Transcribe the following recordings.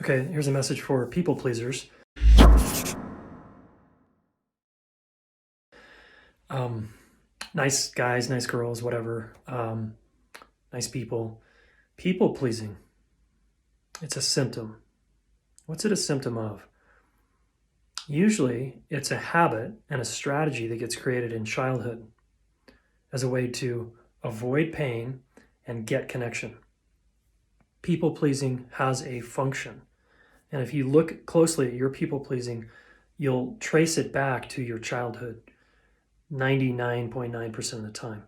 Okay, here's a message for people pleasers. Nice guys, nice girls, whatever. Nice people. People pleasing. It's a symptom. What's it a symptom of? Usually, it's a habit and a strategy that gets created in childhood as a way to avoid pain and get connection. People pleasing has a function. And if you look closely at your people pleasing, you'll trace it back to your childhood 99.9% of the time.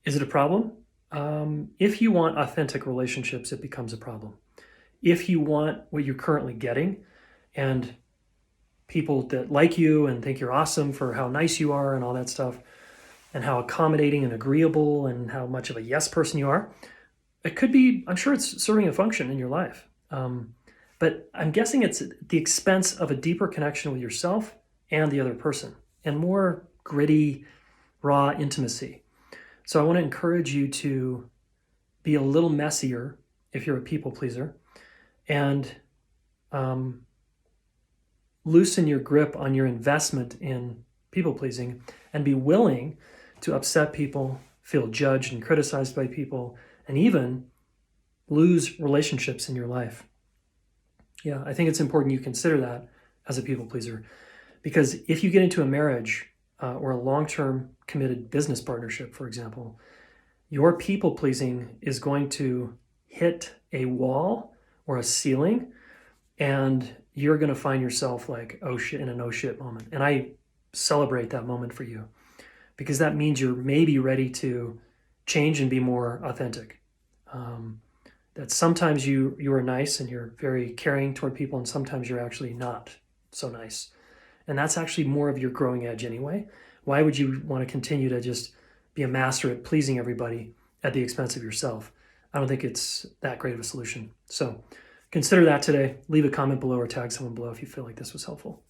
Is it a problem? If you want authentic relationships, it becomes a problem. If you want what you're currently getting and people that like you and think you're awesome for how nice you are and all that stuff, and how accommodating and agreeable and how much of a yes person you are, it could be, I'm sure it's serving a function in your life. But I'm guessing it's at the expense of a deeper connection with yourself and the other person and more gritty, raw intimacy. So I want to encourage you to be a little messier if you're a people pleaser and loosen your grip on your investment in people pleasing and be willing to upset people, feel judged and criticized by people, and even lose relationships in your life. Yeah, I think it's important you consider that as a people pleaser, because if you get into a marriage or a long-term committed business partnership, for example, your people pleasing is going to hit a wall or a ceiling, and you're going to find yourself like, oh shit, in a no shit moment. And I celebrate that moment for you because that means you're maybe ready to change and be more authentic. That sometimes you are nice and you're very caring toward people, and sometimes you're actually not so nice. And that's actually more of your growing edge anyway. Why would you want to continue to just be a master at pleasing everybody at the expense of yourself? I don't think it's that great of a solution. So consider that today. Leave a comment below or tag someone below if you feel like this was helpful.